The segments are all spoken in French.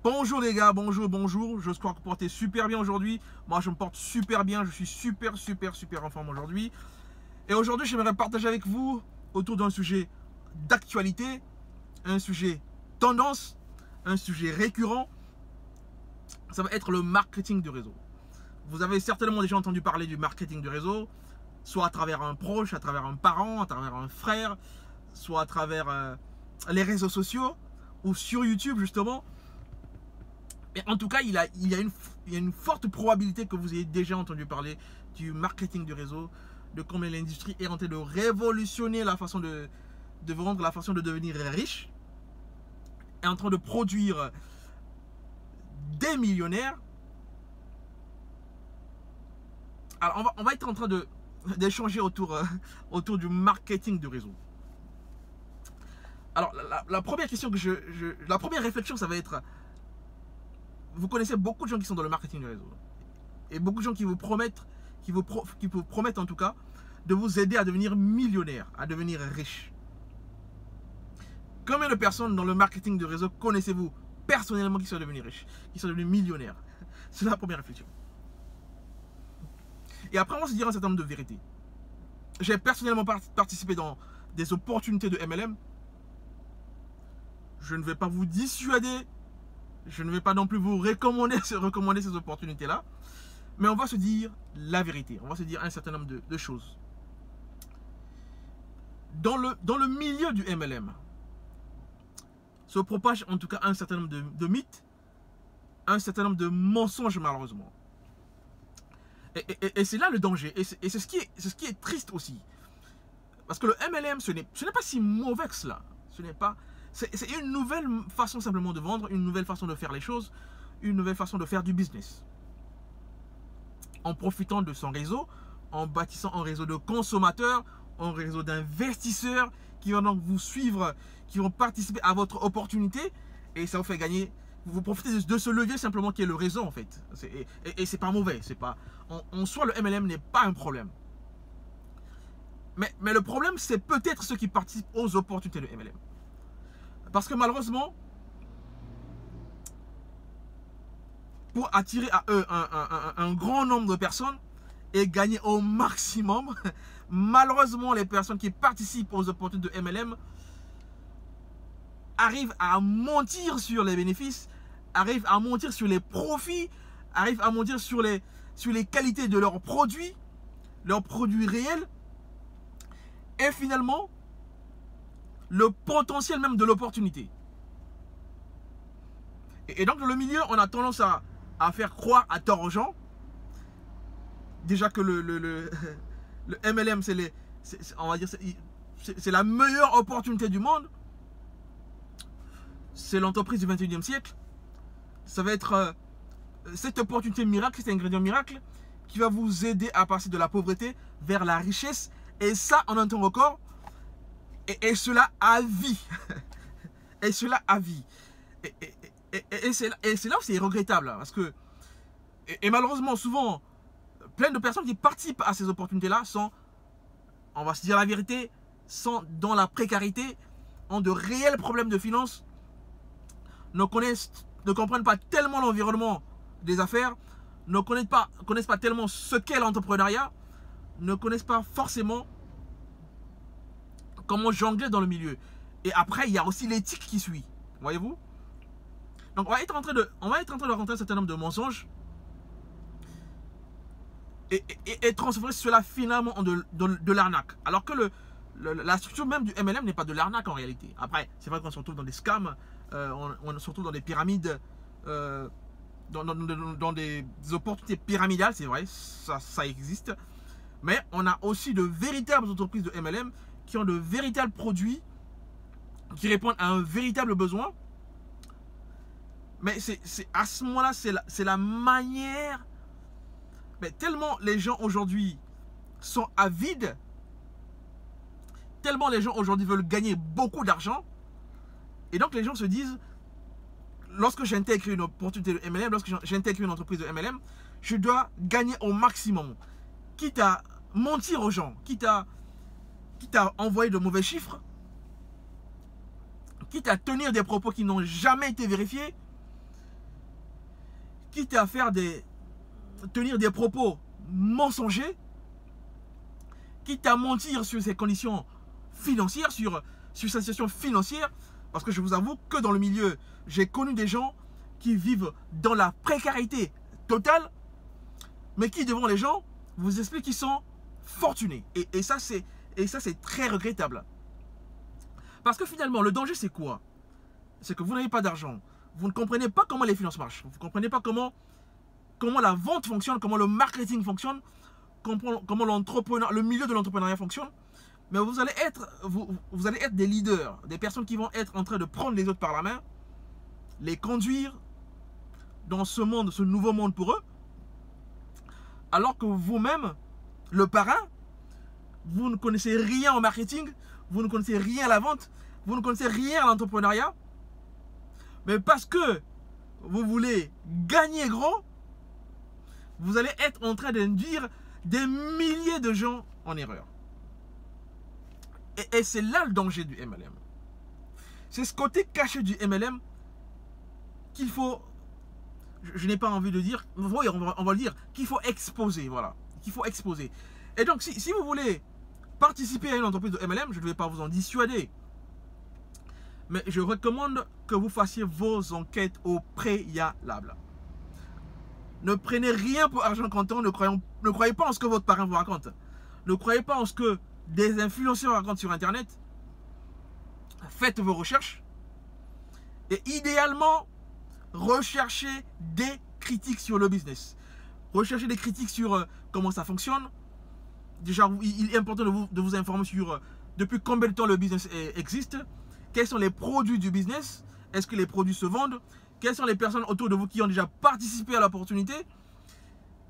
Bonjour les gars, bonjour, bonjour. Je crois que vous portez super bien aujourd'hui. Moi, je me porte super bien. Je suis super en forme aujourd'hui. Et aujourd'hui, j'aimerais partager avec vous autour d'un sujet d'actualité, un sujet tendance, un sujet récurrent. Ça va être le marketing de réseau. Vous avez certainement déjà entendu parler du marketing de réseau, soit à travers un proche, à travers un parent, à travers un frère, soit à travers les réseaux sociaux ou sur YouTube justement. Mais en tout cas, il y a une forte probabilité que vous ayez déjà entendu parler du marketing du réseau, de combien l'industrie est en train de révolutionner la façon de vendre, la façon de devenir riche, est en train de produire des millionnaires. Alors, on va être en train d'échanger autour du marketing du réseau. Alors, la première question la première réflexion, ça va être: vous connaissez beaucoup de gens qui sont dans le marketing du réseau et beaucoup de gens qui vous promettent, en tout cas, de vous aider à devenir millionnaire, à devenir riche. Combien de personnes dans le marketing du réseau connaissez-vous personnellement qui sont devenus riches, qui sont devenus millionnaires? C'est la première réflexion. Et après, on va se dire un certain nombre de vérités. J'ai personnellement participé dans des opportunités de MLM. Je ne vais pas vous dissuader. Je ne vais pas non plus vous recommander ces opportunités-là. Mais on va se dire la vérité. On va se dire un certain nombre de choses. Dans le milieu du MLM, se propage en tout cas un certain nombre de mythes, un certain nombre de mensonges malheureusement. Et c'est là le danger. Et c'est ce qui est triste aussi. Parce que le MLM, ce n'est pas si mauvais que cela. C'est une nouvelle façon simplement de vendre, une nouvelle façon de faire les choses, une nouvelle façon de faire du business. En profitant de son réseau, en bâtissant un réseau de consommateurs, un réseau d'investisseurs qui vont donc vous suivre, qui vont participer à votre opportunité, et ça vous fait gagner. Vous profitez de ce levier simplement qui est le réseau en fait. Et c'est pas mauvais. En soi, le MLM n'est pas un problème. Mais le problème, c'est peut-être ceux qui participent aux opportunités de MLM. Parce que malheureusement, pour attirer à eux un grand nombre de personnes et gagner au maximum, malheureusement, les personnes qui participent aux opportunités de MLM arrivent à mentir sur les bénéfices, arrivent à mentir sur les profits, arrivent à mentir sur les qualités de leurs produits réels, et finalement, le potentiel même de l'opportunité. Et donc, dans le milieu, on a tendance à faire croire à tort aux gens, déjà que le MLM, on va dire, c'est la meilleure opportunité du monde. C'est l'entreprise du 21e siècle. Ça va être cette opportunité miracle, cet ingrédient miracle qui va vous aider à passer de la pauvreté vers la richesse. Et ça en un temps record. Et cela à vie. Et cela à vie. Et c'est là où c'est regrettable. Parce que, et malheureusement, souvent, plein de personnes qui participent à ces opportunités-là sont, on va se dire la vérité, sont dans la précarité, ont de réels problèmes de finances, ne comprennent pas tellement l'environnement des affaires, ne connaissent pas tellement ce qu'est l'entrepreneuriat, ne connaissent pas forcément comment jongler dans le milieu. Et après, il y a aussi l'éthique qui suit. Voyez-vous? Donc, on va être en train de rentrer un certain nombre de mensonges et transformer cela finalement en de l'arnaque. Alors que la structure même du MLM n'est pas de l'arnaque en réalité. Après, c'est vrai qu'on se retrouve dans des scams, on se retrouve dans des pyramides, dans des opportunités pyramidales, c'est vrai, ça existe. Mais on a aussi de véritables entreprises de MLM qui ont de véritables produits qui répondent à un véritable besoin. Mais c'est à ce moment-là, c'est la manière. Mais tellement les gens aujourd'hui sont avides, tellement les gens aujourd'hui veulent gagner beaucoup d'argent, et donc les gens se disent, lorsque j'intègre une opportunité de MLM, lorsque j'intègre une entreprise de MLM, je dois gagner au maximum, quitte à mentir aux gens, quitte à envoyer de mauvais chiffres, quitte à tenir des propos qui n'ont jamais été vérifiés, quitte à tenir des propos mensongers, quitte à mentir sur ses conditions financières, sur sa situation financière, parce que je vous avoue que dans le milieu, j'ai connu des gens qui vivent dans la précarité totale, mais qui devant les gens vous expliquent qu'ils sont fortunés. Et ça, c'est très regrettable. Parce que finalement, le danger, c'est quoi? C'est que vous n'avez pas d'argent. Vous ne comprenez pas comment les finances marchent. Vous ne comprenez pas comment la vente fonctionne, comment le marketing fonctionne, comment le milieu de l'entrepreneuriat fonctionne. Mais vous allez être des leaders, des personnes qui vont être en train de prendre les autres par la main, les conduire dans ce monde, ce nouveau monde pour eux, alors que vous-même, le parrain, vous ne connaissez rien au marketing, vous ne connaissez rien à la vente, vous ne connaissez rien à l'entrepreneuriat, mais parce que vous voulez gagner gros, vous allez être en train d'induire des milliers de gens en erreur. Et c'est là le danger du MLM. C'est ce côté caché du MLM qu'il faut, je n'ai pas envie de dire, oui, on va le dire, qu'il faut exposer, voilà, qu'il faut exposer. Et donc, si vous voulez participer à une entreprise de MLM, je ne vais pas vous en dissuader, mais je recommande que vous fassiez vos enquêtes au préalable. Ne prenez rien pour argent comptant, ne croyez pas en ce que votre parrain vous raconte. Ne croyez pas en ce que des influenceurs racontent sur Internet. Faites vos recherches. Et idéalement, recherchez des critiques sur le business. Recherchez des critiques sur comment ça fonctionne. Déjà, il est important de vous informer sur depuis combien de temps le business existe. Quels sont les produits du business? Est-ce que les produits se vendent? Quelles sont les personnes autour de vous qui ont déjà participé à l'opportunité?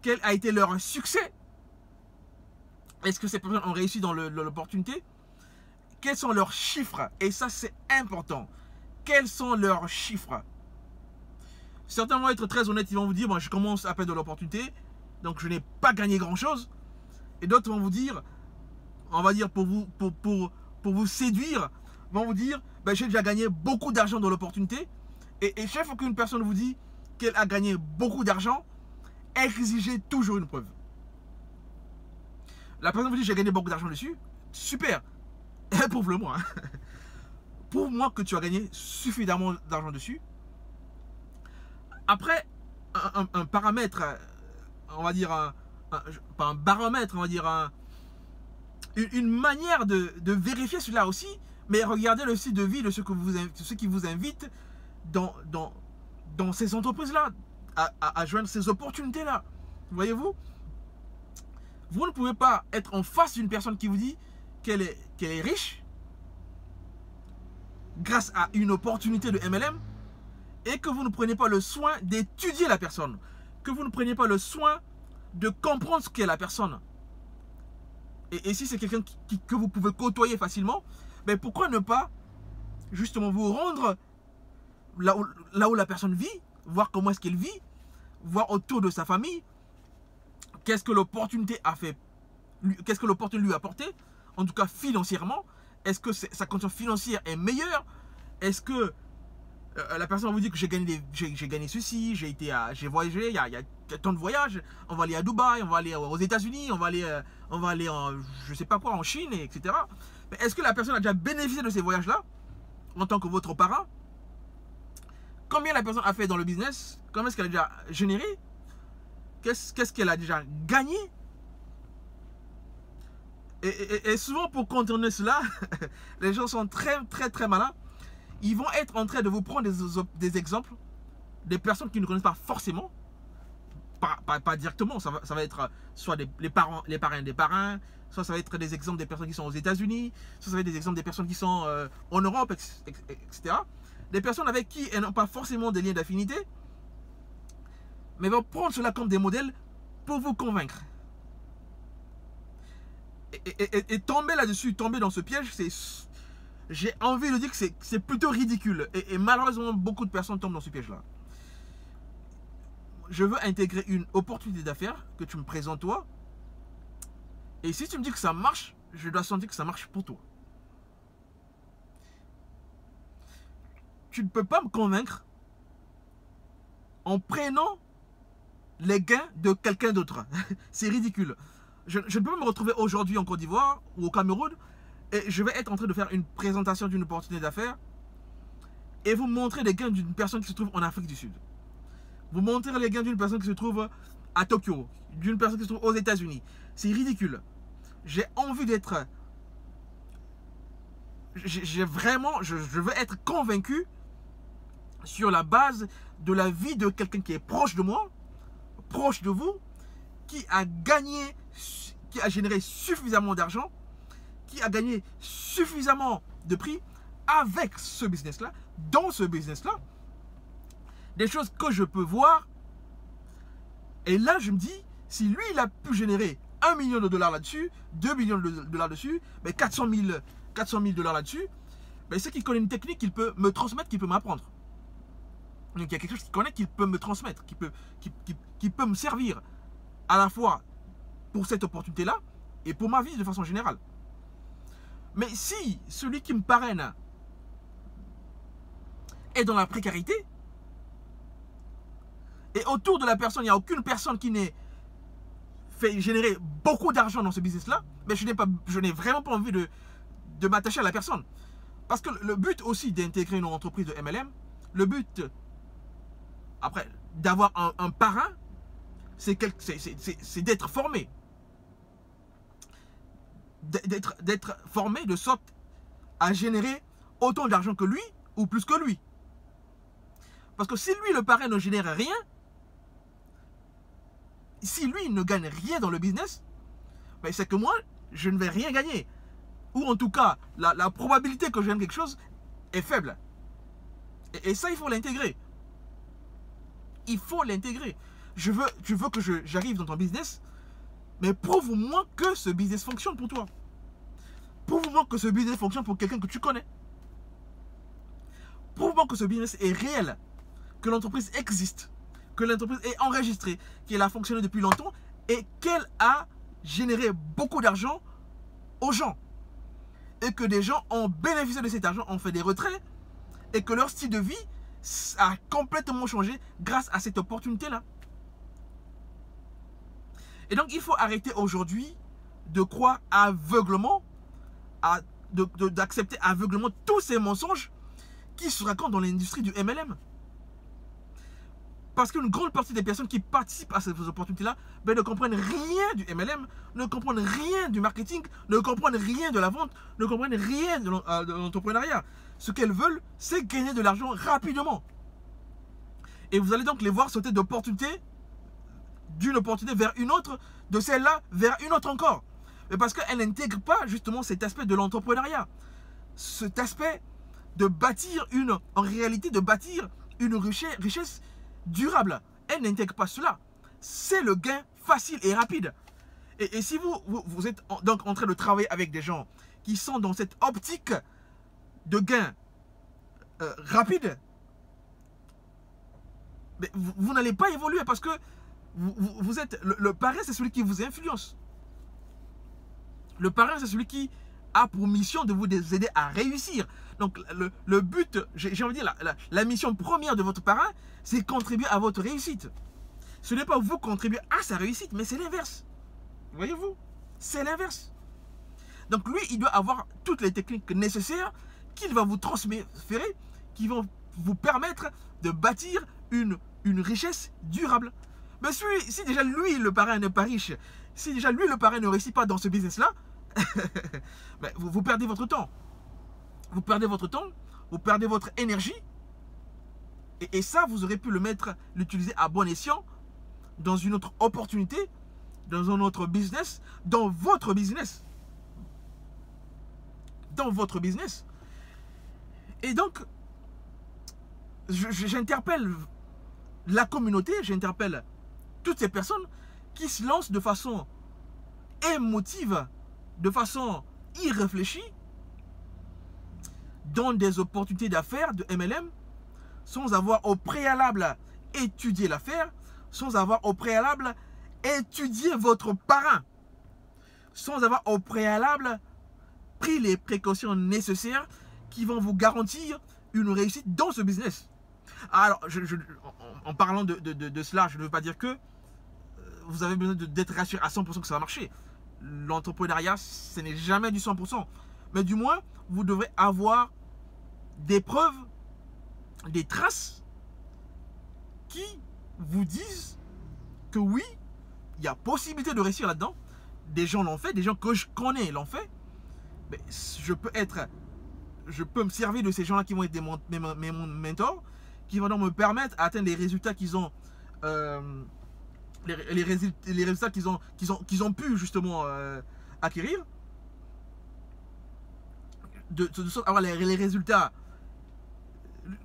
Quel a été leur succès? Est-ce que ces personnes ont réussi dans l'opportunité? Quels sont leurs chiffres? Et ça, c'est important. Quels sont leurs chiffres? Certains vont être très honnêtes, ils vont vous dire, moi, je commence à peine de l'opportunité, donc je n'ai pas gagné grand-chose. Et d'autres vont vous dire, on va dire pour vous séduire, vont vous dire, ben, j'ai déjà gagné beaucoup d'argent dans l'opportunité. Et chaque fois qu'une personne vous dit qu'elle a gagné beaucoup d'argent, exigez toujours une preuve. La personne vous dit j'ai gagné beaucoup d'argent dessus, super, prouve-le-moi. Prouve-moi que tu as gagné suffisamment d'argent dessus. Après, un paramètre, on va dire, pas un baromètre, on va dire, une manière de vérifier cela aussi, mais regardez le style de vie de ceux qui vous invitent dans ces entreprises-là, à joindre ces opportunités-là. Voyez-vous, vous ne pouvez pas être en face d'une personne qui vous dit qu'elle est riche grâce à une opportunité de MLM et que vous ne prenez pas le soin d'étudier la personne, que vous ne preniez pas le soin de comprendre ce qu'est la personne. Et si c'est quelqu'un que vous pouvez côtoyer facilement, mais pourquoi ne pas justement vous rendre là où la personne vit, voir comment est-ce qu'elle vit, voir autour de sa famille, qu'est-ce que l'opportunité a fait, qu'est-ce que l'opportunité lui a apporté, en tout cas financièrement. Est-ce que sa condition financière est meilleure? Est-ce que la personne vous dit que j'ai gagné ceci, j'ai voyagé, il y a tant de voyages, on va aller à Dubaï, on va aller aux États-Unis, on va aller en, je sais pas quoi, en Chine, etc. Mais est-ce que la personne a déjà bénéficié de ces voyages-là en tant que votre parent? Combien la personne a fait dans le business? Combien est-ce qu'elle a déjà généré? Qu'est-ce qu'elle a déjà gagné? Et souvent, pour contourner cela, les gens sont très, très, très malins. Ils vont être en train de vous prendre des exemples des personnes qui ne connaissent pas forcément, pas directement. Ça va être soit les parrains des parrains, soit ça va être des exemples des personnes qui sont aux États-Unis, soit ça va être des exemples des personnes qui sont en Europe, etc. Des personnes avec qui elles n'ont pas forcément des liens d'affinité, mais vont prendre cela comme des modèles pour vous convaincre. Et tomber là-dessus, tomber dans ce piège, j'ai envie de dire que c'est plutôt ridicule. Et malheureusement, beaucoup de personnes tombent dans ce piège-là. Je veux intégrer une opportunité d'affaires que tu me présentes toi. Et si tu me dis que ça marche, je dois sentir que ça marche pour toi. Tu ne peux pas me convaincre en prenant les gains de quelqu'un d'autre. C'est ridicule. Je ne peux pas me retrouver aujourd'hui en Côte d'Ivoire ou au Cameroun et je vais être en train de faire une présentation d'une opportunité d'affaires et vous montrer les gains d'une personne qui se trouve en Afrique du Sud. Vous montrer les gains d'une personne qui se trouve à Tokyo, d'une personne qui se trouve aux États-Unis. C'est ridicule. J'ai envie d'être... je veux être convaincu sur la base de la vie de quelqu'un qui est proche de moi, proche de vous, qui a gagné, qui a généré suffisamment d'argent, qui a gagné suffisamment de prix avec ce business-là, dans ce business-là, des choses que je peux voir. Et là, je me dis, si lui, il a pu générer 1 million de dollars là-dessus, 2 millions de dollars dessus, mais 400 000 dollars là-dessus, ben, c'est qu'il connaît une technique qu'il peut me transmettre, qu'il peut m'apprendre. Donc il y a quelque chose qu'il connaît, qu'il peut me transmettre, qui peut me servir à la fois pour cette opportunité-là et pour ma vie de façon générale. Mais si celui qui me parraine est dans la précarité, et autour de la personne, il n'y a aucune personne qui n'ait fait générer beaucoup d'argent dans ce business-là, mais je n'ai vraiment pas envie de m'attacher à la personne. Parce que le but aussi d'intégrer une entreprise de MLM, le but, après, d'avoir un parrain, c'est d'être formé. D'être formé de sorte à générer autant d'argent que lui ou plus que lui. Parce que si lui, le parrain, ne génère rien, si lui ne gagne rien dans le business, ben c'est que moi, je ne vais rien gagner. Ou en tout cas, la probabilité que je gagne quelque chose est faible. Et ça, il faut l'intégrer. Il faut l'intégrer. Je veux que j'arrive dans ton business, mais prouve-moi que ce business fonctionne pour toi. Prouve-moi que ce business fonctionne pour quelqu'un que tu connais. Prouve-moi que ce business est réel, que l'entreprise existe, que l'entreprise est enregistrée, qu'elle a fonctionné depuis longtemps et qu'elle a généré beaucoup d'argent aux gens. Et que des gens ont bénéficié de cet argent, ont fait des retraits et que leur style de vie a complètement changé grâce à cette opportunité-là. Et donc, il faut arrêter aujourd'hui de croire aveuglement, d'accepter aveuglement tous ces mensonges qui se racontent dans l'industrie du MLM. Parce qu'une grande partie des personnes qui participent à ces opportunités-là ben, ne comprennent rien du MLM, ne comprennent rien du marketing, ne comprennent rien de la vente, ne comprennent rien de l'entrepreneuriat. Ce qu'elles veulent, c'est gagner de l'argent rapidement. Et vous allez donc les voir sauter d'opportunité, d'une opportunité vers une autre, de celle-là vers une autre encore. Mais parce qu'elles n'intègrent pas justement cet aspect de l'entrepreneuriat. Cet aspect de bâtir en réalité de bâtir une richesse durable. Elle n'intègre pas cela. C'est le gain facile et rapide. Et si vous êtes donc en train de travailler avec des gens qui sont dans cette optique de gain rapide, mais vous n'allez pas évoluer parce que vous êtes le parrain, c'est celui qui vous influence. Le parrain, c'est celui qui a pour mission de vous aider à réussir. Donc, le but, j'ai envie de dire, la mission première de votre parrain, c'est contribuer à votre réussite. Ce n'est pas vous contribuer à sa réussite, mais c'est l'inverse. Voyez-vous? C'est l'inverse. Donc, lui, il doit avoir toutes les techniques nécessaires qu'il va vous transférer, qui vont vous permettre de bâtir une richesse durable. Mais si déjà lui, le parrain, n'est pas riche, si déjà lui, le parrain, ne réussit pas dans ce business-là, ben, vous perdez votre temps. Vous perdez votre temps, vous perdez votre énergie. Et ça, vous aurez pu l'utiliser à bon escient dans une autre opportunité, dans un autre business, dans votre business. Dans votre business. Et donc, j'interpelle la communauté, j'interpelle toutes ces personnes qui se lancent de façon émotive, de façon irréfléchie, dans des opportunités d'affaires de MLM, sans avoir au préalable étudié l'affaire, sans avoir au préalable étudié votre parrain, sans avoir au préalable pris les précautions nécessaires qui vont vous garantir une réussite dans ce business. Alors, en parlant de cela, je ne veux pas dire que vous avez besoin d'être rassuré à 100% que ça va marcher. L'entrepreneuriat, ce n'est jamais du 100%. Mais du moins, vous devrez avoir des preuves, des traces qui vous disent que oui, il y a possibilité de réussir là-dedans. Des gens l'ont fait, des gens que je connais l'ont fait. Mais je peux me servir de ces gens-là qui vont être mes mentors, qui vont donc me permettre d'atteindre les résultats qu'ils ont, les résultats qu'ils ont pu justement acquérir, de sorte à avoir les résultats,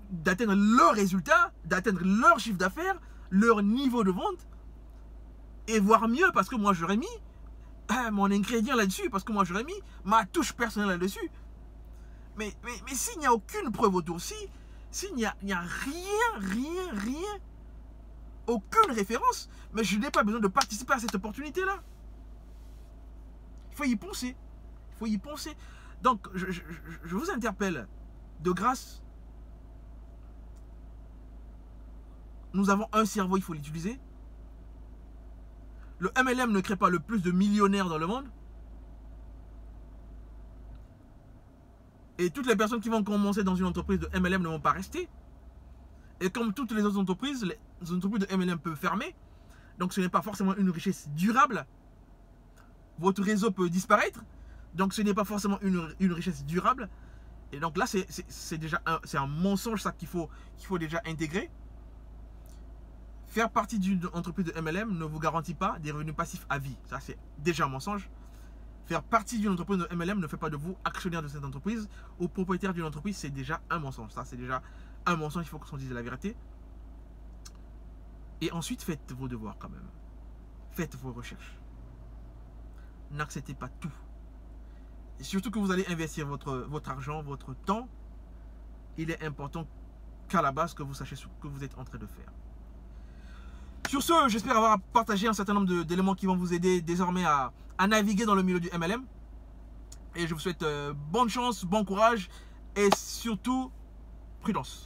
d'atteindre leurs résultats, d'atteindre leur chiffre d'affaires, leur niveau de vente, et voire mieux, parce que moi j'aurais mis mon ingrédient là-dessus, parce que moi j'aurais mis ma touche personnelle là-dessus. Mais s'il n'y a aucune preuve autour, s'il n'y a rien, aucune référence, mais je n'ai pas besoin de participer à cette opportunité-là. Il faut y penser. Il faut y penser. Donc, je vous interpelle, de grâce, nous avons un cerveau, il faut l'utiliser. Le MLM ne crée pas le plus de millionnaires dans le monde. Et toutes les personnes qui vont commencer dans une entreprise de MLM ne vont pas rester. Et comme toutes les autres entreprises, les entreprises de MLM peuvent fermer. Donc ce n'est pas forcément une richesse durable. Votre réseau peut disparaître. Donc ce n'est pas forcément une richesse durable. Et donc là, c'est déjà un mensonge ça qu'il faut déjà intégrer. Faire partie d'une entreprise de MLM ne vous garantit pas des revenus passifs à vie. Ça, c'est déjà un mensonge. Faire partie d'une entreprise de MLM ne fait pas de vous actionnaire de cette entreprise ou propriétaire d'une entreprise. C'est déjà un mensonge. Ça, c'est déjà un mensonge. Il faut qu'on dise la vérité. Et ensuite, faites vos devoirs quand même. Faites vos recherches. N'acceptez pas tout. Et surtout que vous allez investir votre argent, votre temps. Il est important qu'à la base, que vous sachiez ce que vous êtes en train de faire. Sur ce, j'espère avoir partagé un certain nombre d'éléments qui vont vous aider désormais à naviguer dans le milieu du MLM. Et je vous souhaite bonne chance, bon courage et surtout prudence.